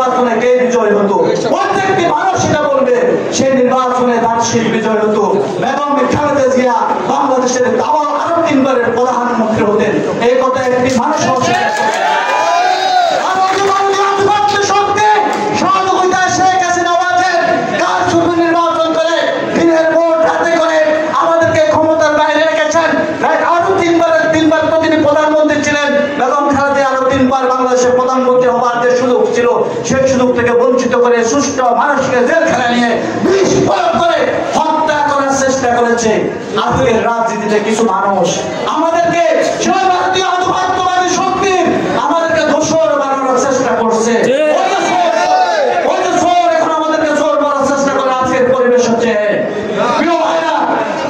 নির্বাচনে কে বিজয় হতো, প্রত্যেকটি মানুষ সেটা বলবে সেই নির্বাচনে দার্শিক বিজয় হতো। বেগম খালেদা জিয়া বাংলাদেশের আরো 3 বারের প্রধানমন্ত্রী হতেন, এই কথা একটি মানুষ বাংলাদেশের প্রধানমন্ত্রী হবার যে সুযোগ ছিল সেই সুযোগ থেকে বঞ্চিত করে সুষ্ঠু মানুষকে জেলখানায় নিয়ে বিষ প্রয়োগ করে হত্যা করার চেষ্টা করেছে। আজকের রাজনীতিতে কিছু মানুষ আমাদেরকে ভারতীয় আধিপত্যবাদী শক্তি আমাদেরকে দোষর বানানোর চেষ্টা করছে। এখন আমাদেরকে চোর বলার চেষ্টা করে। আজকের পরিবেশ হচ্ছে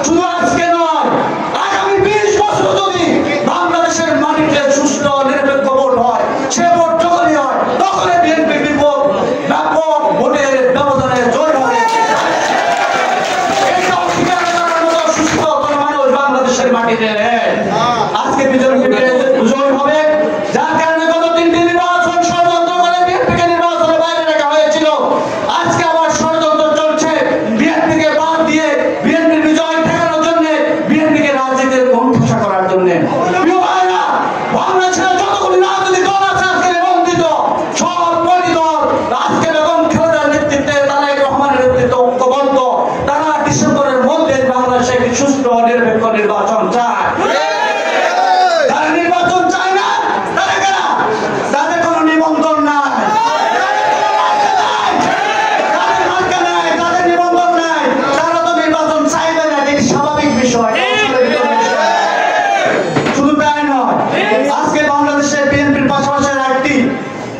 শুধু আজকে নয়, আগামী 20 বছর যদি বাংলাদেশের মাটিতে সুষ্ঠু নিরপেক্ষ ভোট হয়, সে ভোট যখনই হয় তখনই বিএনপি বিপদ ব্যাপক ভোটের ব্যবধানে জয় হবে। এটা অস্বীকার করার মতো সুস্থ কোন মানুষ বাংলাদেশের মাটিতে আজকে বিজয় হবে। যার কারণে গত 3টি নির্বাচন ষড়যন্ত্র করে বিএনপিকে নির্বাচনের বাইরে রাখা হয়েছিল। আজকে আবার ষড়যন্ত্র চলছে বিএনপিকে বাদ দিয়ে বিএনপির বিজয় ঠেকানোর জন্য, বিএনপিকে রাজনীতির কোণঠাসা করার জন্য। বাংলাদেশের যতগুলি রাজনৈতিক দল আছে আজকে নিবন্ধিত সব দল আজকে বেগম খালেদার নেতৃত্বে, তারেক রহমানের নেতৃত্বে ঐক্যবদ্ধ। তারা ডিসেম্বরের মধ্যে বাংলাদেশে একটি সুষ্ঠু নিরপেক্ষ নির্বাচন চায়। তারা নির্বাচন চায় না, তারা কেনা তাদের কোনো নিবন্ধন নাই, তাদের নিবন্ধন নাই, তারা তো নির্বাচন চাইবে না, এটি স্বাভাবিক বিষয়। শুধু তাই নয়, আজকে বাংলাদেশের বিএনপির পাশাপাশি একটি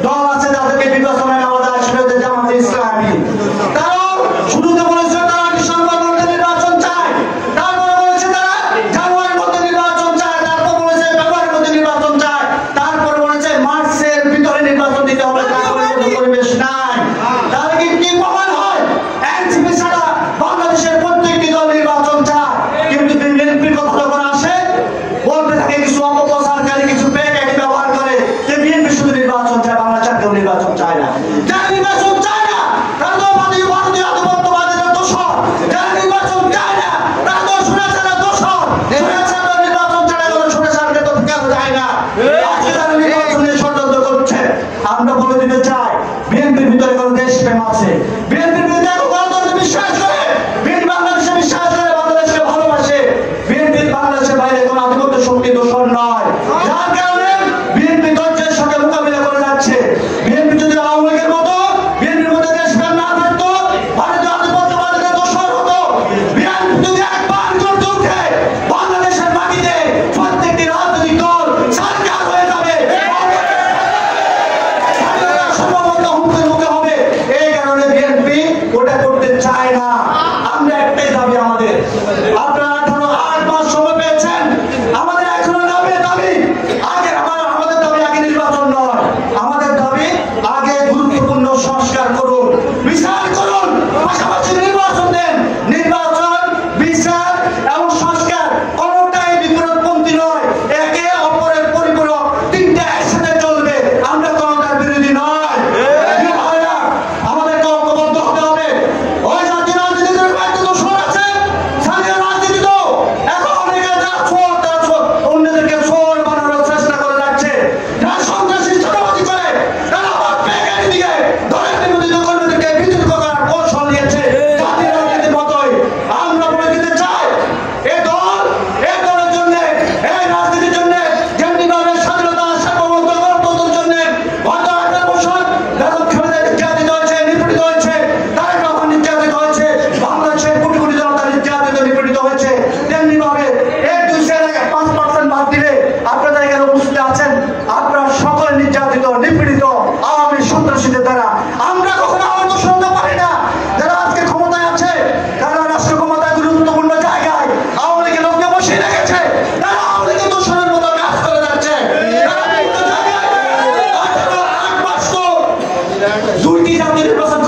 দল আছে যাদেরকে বিবেচনা নেওয়া যায়, সেটা হচ্ছে জামাতে ইসলামী। তারাও শুধু তো বলেছে তারা ডিসেম্বর মধ্যে নির্বাচন চায়, তারপরে বলেছে তারা জানুয়ারির মধ্যে নির্বাচন চায়, তারপর বলেছে ফেব্রুয়ারির মধ্যে নির্বাচন চায়, তারপরে বলেছে মার্চের ভিতরে নির্বাচন দিতে হবে। পরিবেশ নাই, তাহলে কি প্রমাণ হয়? এনসিপি ছাড়া বাংলাদেশের প্রত্যেকটি দল নির্বাচন চায়, কিন্তু বিএনপির কথা যখন আসে বলতে থাকে কিছু অপপ্রচারকারী কিছু পেট ব্যবহার করে যে বিএনপি শুধু নির্বাচন চায়, বাংলা চাকরিও নির্বাচন চায় না। যারা নির্বাচন চায় না তারা তো ভারতীয় আধিপত্যবাদের দোষর, যারা নির্বাচন চায় না তারা তো সুরেশারের দোষর, সুরেশারের নির্বাচন ছাড়া কোনো সুরেশারকে তো কেন যায় না। আজকে তারা নির্বাচনে ষড়যন্ত্র করছে। আমরা বলে দিতে চাই বিএনপির ভিতরে কোনো দেশপ্রেম আছে, বিএনপির ভিতরে গণতন্ত্রে বিশ্বাস করে, বিএনপি বাংলাদেশে বিশ্বাস করে, বাংলাদেশকে ভালোবাসে। বিএনপির বাংলাদেশের বাইরে কোনো আধিপত্য শক্তি দোষর নয়, যার কারণে বিএনপি ধৈর্যের সঙ্গে মোকাবিলা করে যাচ্ছে। বিএনপি যদি আওয়ামী লীগের মতো বিএনপির মধ্যে দেশপ্রেম না থাকতো, ভারতীয় আধিপত্যবাদের দোষর হতো। বিএনপি যদি একবার গর্জে উঠে বাংলাদেশের মাটিতে প্রত্যেকটি রাজনৈতিক দল সরকার হয়ে যাবে, সম্ভবত হুমকির মুখে হবে। এই কারণে বিএনপি ওটা করতে চায় না। আমরা একটাই দাবি আমাদের, আপনারা 8 মাস সময় পেয়েছেন, আমাদের এখনো দাবি আমাদের দাবি আগে নির্বাচন নয়, আমাদের দাবি আগে গুরুত্বপূর্ণ সংস্কার করুন, বিচার করুন, পাশাপাশি নির্বাচন দেন। নির্বাচন, বিচার এবং সংস্কার কোনোটাই বিপরীতপন্থী নয়, একে অপরের পরিপূরক, তিনটা একসাথে চলবে। আমরা কোনোটার বিরোধী নয়। আমাদেরকে ঐক্যবদ্ধ হতে হবে। ওই জাতীয় রাজনীতিতে একটা দোষর আছে, স্থানীয় রাজনীতি তো এখন অনেকে যারা চোর তারা অন্যদেরকে চোর বানানোর চেষ্টা করে যাচ্ছে, যারা সন্ত্রাসী চাঁদাবাজি করে, তারা আবার বেকারি দিকে দলের বিরোধী কর্মীদেরকে বিতর্ক করার কৌশল নিয়েছে জাতীয় রাজনীতির মতোই। আমরা বলে দিতে চাই এই দলের জন্য, এই রাজনীতির জন্য যেমনি ভাবে স্বাধীনতা, সার্বভৌমত্ব, গণতন্ত্রের জন্য গত 18 বছর বেগম খালেদা নির্যাতিত হয়েছে, নিপীড়িত হয়েছে, তারেক রহমান নির্যাতিত হয়েছে, বাংলাদেশের কোটি কোটি জনতা নির্যাতিত নিপীড়িত হয়েছে। তেমনি ভাবে 1-2-5% বাদ দিলে আপনারা এখানে উপস্থিত আছেন, আপনারা সকলে নির্যাতিত নিপীড়িত আওয়ামী সন্ত্রাসীদের দ্বারা। আমরা কখনো আওয়ামী দোষ হতে পারি না। যারা আজকে ক্ষমতায় আছে, তারা রাষ্ট্র ক্ষমতায় গুরুত্বপূর্ণ জায়গায় আওয়ামী লীগের লোককে বসিয়ে রেখেছে, তারা আওয়ামী লীগের দোষরের মতো কাজ করে যাচ্ছে। তারা বিভিন্ন জায়গায় 8 মাস তো 2টি জাতীয় নির্বাচন